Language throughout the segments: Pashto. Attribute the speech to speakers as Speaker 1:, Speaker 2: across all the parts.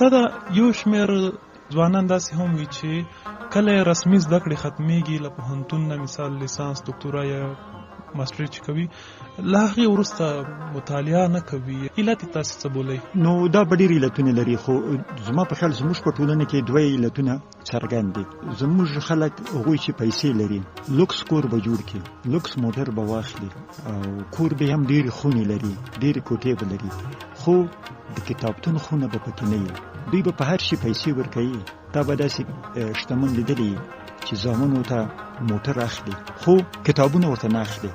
Speaker 1: استاده یو شمېر ځوانان داسې هم وي چې کله رسمي زده کړې ختمیږي له پوهنتون نه مثال لیسانس دکتورا یا ماسټري چې کوي له هغې وروسته مطالعه نه کوي. علت یې تاسې څه بولئ؟
Speaker 2: نو دا به ډېر علتونه لري، خو زما په خیال زموږ په ټولنه کې دوه علتونه څرګند دي. زموږ خلک هغوی چې پیسې لري لوکس کور به جوړ کړي، لوکس موټر به واخلي او کور به هم ډېرې خونې لري، ډېرې کوټې به لري، خو د کتابتون خونه به پکې نه وي. دوی به په هر شي پیسې ورکوي. تا به داسې شتمن لیدلی چې زامنو ته موټر اخلي خو کتابونه ورته نه اخلي،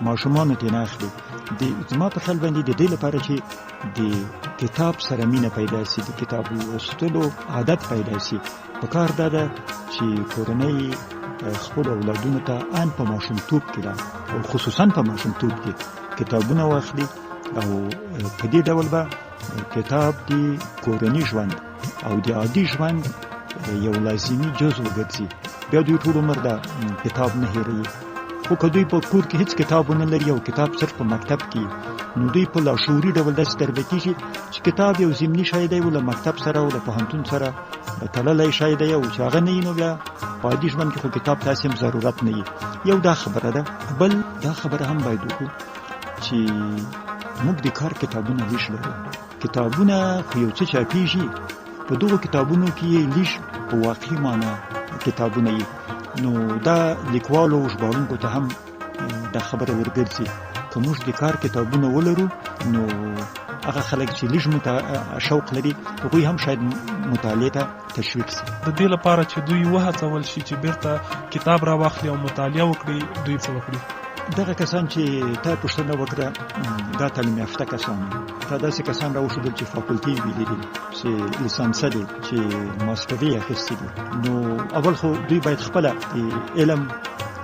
Speaker 2: ماشومانو ته نه اخلي. زما په خیال باندې د دې لپاره چې د کتاب سره مینه پیدا شي، د کتاب لوستلو عادت پیدا شي، په کار دا ده چې کورنۍ خپل اولادونو ته ان په ماشومتوب کې او خصوصا په ماشومتوب کې کتابونه واخلي او په دې ډول به کتاب د کورنۍ ژوند او د عادي ژوند یو لازمي جزء وګرځي. بیا دوی ټول عمر دا کتاب نه هېروي. خو که دوی په کور کې هیڅ کتاب ونه لري او کتاب صرف په مکتب کې، نو دوی په لاشعوري ډول داسې تربیه کېږي چې کتاب یو ضمني شی دی او له مکتب سره او له پوهنتون سره تړلی شی دی او چې هغه نه وي نو بیا په عادي ژوند کې خو کتاب تاسې هم ضرورت نه وي. یو دا خبره ده. بل دا خبره هم باید وکړو چې موږ د کار کتابونه لیش لرو. کتابونه خو یو څه چاپېږي، په دغو کتابونو کې یې لیش په واقعي معنا کتابونه یې، نو دا لیکوالو او ژباړونکو ته هم دا خبره ورګرځي. که موږ د کار کتابونه ولرو نو هغه خلک چې لږ شوق لري هغوی هم شاید مطالعې ته تشویق شي.
Speaker 1: د دې لپاره چې دوی وهڅول شي چې بیرته کتاب راواخلي او مطالعه وکړي، دوی څه وکړي؟
Speaker 2: دغه کسان چې تا پوښتنه وکړه دا تعلیم یافته کسان، تا داسې کسان راوښودل چې فاکولټي یې ویلي دي، چې لیسانسه دي، چې ماسټري یې اخیستې دي. نو اول خو دوی باید خپله علم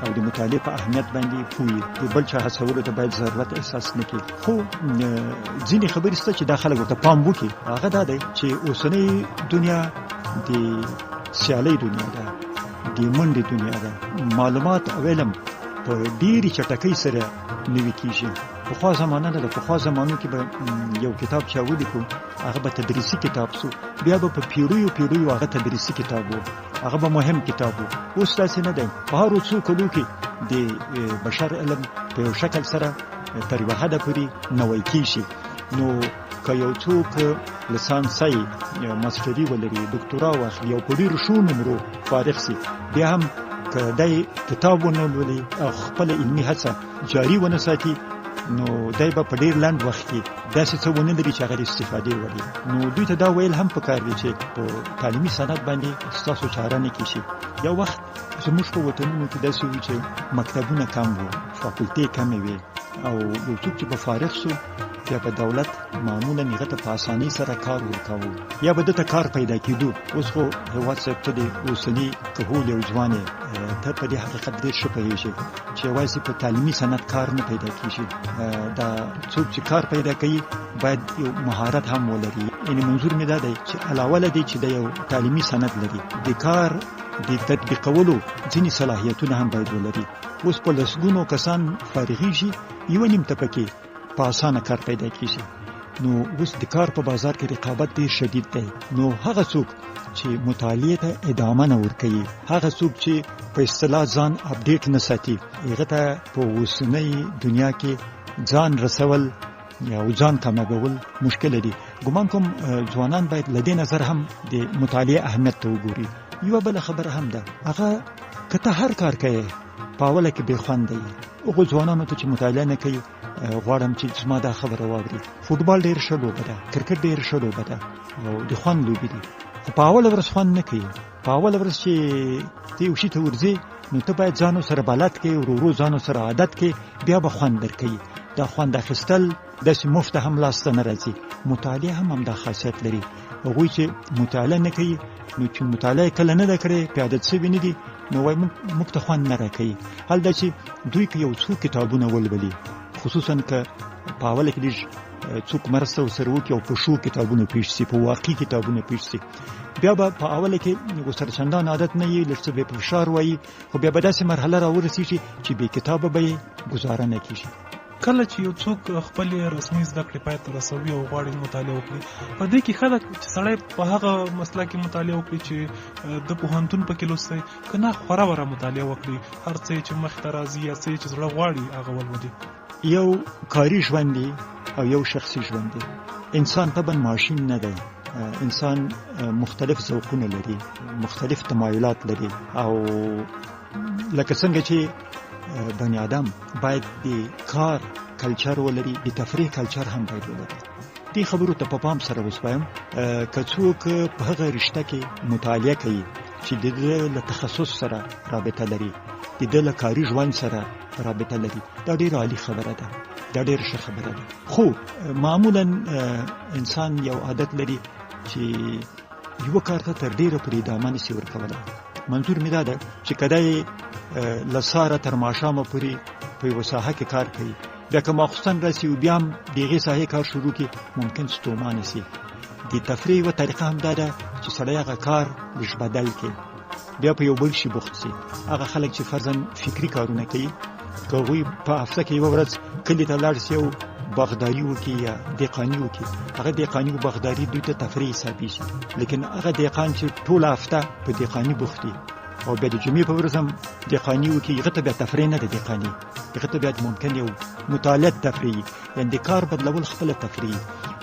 Speaker 2: او د مطالعې په اهمیت باندې پوه وي، د بل چا هڅولو ته باید ضرورت احساس نه کړي. خو ځینې خبرې شته چې دا خلک ورته پام وکړي. هغه دا دی چې اوسنۍ دنیا د سیالۍ دنیا ده، د منډې دنیا ده. معلومات او علم په ډېرې چټکۍ سره نوي کېږي. پخوا زمانه ده، پخوا زمانو کې به یو کتاب چا ولیکو هغه به تدریسي کتاب سو، بیا به په پیړیو هغه تدریسي کتاب و، هغه به مهم کتاب و. اوس داسې نه دی. په هرو څو کلو کې د بشر علم په یو شکل سره تر یوه حده پورې نوی کېږي. نو که یو څوک لیسانسي یا ماسټري ولري، ډکتورا واخلي او په ډېرو ښو نمرو فارغ سي، بیا هم که دی کتاب ونه لولي او خپل علمي هڅه جاري ونه ساتي، نو دی به په ډېر لنډ وخت کې داسې څه ونه لري چې هغه د استفادې وړ وي. نو دوی ته دا ویل هم پکار دي چې په تعلیمي سند باندې ستاسو چاره نه کېږي. یو وخت زموږ په وطنونو کې داسې وي چې مکتبونه کم وو، فاکولټې کمې وې، او یو څوک چې به فارغ سو یا به دولت معمولا هغه ته په اسانۍ سره کار ورکاوه یا به دته کار پیدا کېدو. اوس خو هېواد صاحب ته د اوسني کهول یو ځوان یې، ته په دې حقیقت ډېر ښه پوهېږې چې یوازې په تعلیمي سند کار نه پیدا کېږي. دا څوک چې کار پیدا کوي باید یو مهارت هم ولري. یعنې منظور مې دا دی چې علاوه له دې چې د یو تعلیمي سند لري، د کار د تطبیقولو ځینې صلاحیتونه هم باید ولري. اوس په لسګونو کسان فارغېږي، یوه نیم ته پکې په اسانه کار پیدا کېږي. نو اوس د کار په بازار کې رقابت ډېر شدید دی. نو هغه څوک چې مطالعې ته ادامه نه ورکوي، هغه څوک چې په اصطلاح ځان اپډیټ نه ساتي، هغه ته په اوسنۍ دنیا کې ځان رسول یا ځان کامیابول مشکل دي. ګمان کوم ځوانان باید له دې نظر هم د مطالعې اهمیت ته وګوري. یوه بله خبره هم ده، هغه که ته هر کار کوې په اوله کې بې خونده یې. هغو ځوانانو ته چې مطالعه نه کوي غواړم چې زما دا خبره واوري. فوټبال ډېر ښه لوبه ده، کرکټ ډېر ښه لوبه ده او د خوند لوبې دي، خو په اوله ورځ خوند نه کوي. په اوله ورځ چې ته یو شي ته ورځې نو ته باید ځانو سره بلد کړې، ورو ورو ځانو سره عادت کړې، بیا به خوند درکوي. دا خوند اخیستل داسې مفته هم لاسته نه راځي. مطالعه هم همدا خاصیت لري. هغوی چې مطالعه نه کوي نو چې مطالعه کله نه ده کړې، په عادت شوي نه دي، نو وایي موږ ته خوند نه راکوي. حال دا چې دوی که یو څو کتابونه ولولي، خصوصا که په اوله کې لږ څوک مرسته ورسره وکړي او په ښو کتابونه پېښ شي، په واقعي کتابونه پېښ شي، بیا به په اوله کې ورسره چندان عادت نه وي، لږ څه به یې په فشار وایي، خو بیا به داسې مرحله راورسېږي چې بې کتابه به یې ګزاره نه کېږي.
Speaker 1: کله چې یو څوک خپل رسمي زده کړې پای ته رسوي او غواړي مطالعه وکړي، په دې کې ښه ده چې سړی په هغه مسله کې مطالعه وکړي چې د پوهنتون پکې لوستی، که نه خوره وره مطالعه وکړي، هر څه چې مخې ته راځي یا څه چې زړه غواړي هغه ولولي.
Speaker 2: یو کاري ژوند دی او یو شخصي ژوند دی. انسان طبعا ماشین نه دی. انسان مختلف ذوقونه لري، مختلف تمایلات لري، او لکه څنګه چې بني آدم باید د کار کلچر ولري، د تفریح کلچر هم باید ولري. دې خبرو ته په پام سره وسوایم. که څوک په هغه رشته کې مطالعه کوي چې د دې له تخصص سره رابطه لري، د دې له کاري ژوند سره رابطه لري، دا ډېره عالی خبره ده، دا ډېره ښه خبره ده. خو معمولا انسان یو عادت لري چې یو کار ته تر ډېره پورې ادامه نشي ورکولی. منظور مې دا ده چې کله له سهاره تر ماښامه پورې په یوه ساحه کې کار کوي، بیا که ماخوستن راسي او بیا هم د هغې ساحې کار شروع کړي، ممکن ستومانه سي. د تفریح یوه طریقه هم دا ده چې سړی هغه کار لږ بدل کړي، بیا په یو بل شي بوخت سي. هغه خلک چې فرضاً فکري کارونه کوي، که هغوی په هفته کې یوه ورځ کلي ته لاړ سي او باغداري وکړي یا دهقاني وکړي، هغه دهقاني او باغداري دوی ته تفریح حسابېږي. لیکن هغه دهقان چې ټوله هفته په دهقاني بوخت وي او بیا د جمعې په ورځ هم دهقاني وکړي، هغه ته بیا تفریح نه ده دهقاني، هغه ته بیا ممکن یو مطالعه تفریح، یعنې د کار بدلول خپله تفریح.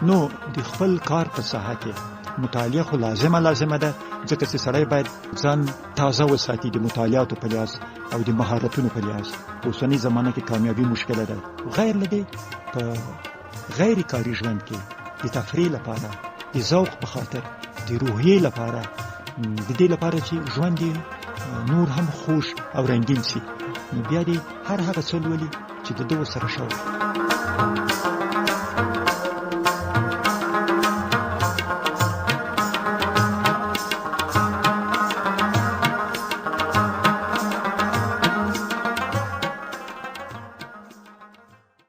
Speaker 2: نو د خپل کار په ساحه کې مطالعه خو لازمه ده، ځکه چې سړی باید ځان تازه وساتي د مطالعاتو په لحاظ او د مهارتونو په لحاظ. په اوسنۍ زمانه کې کامیابي مشکله ده. غیر له دې په غیر کاري ژوند کې د تفریح لپاره، د ذوق په خاطر، د روحیې لپاره، د دې لپاره چې ژوند نور هم خوش او رنګین شي، نو بیا دې هر هغه څه لولي چې د ده ورسره شوق.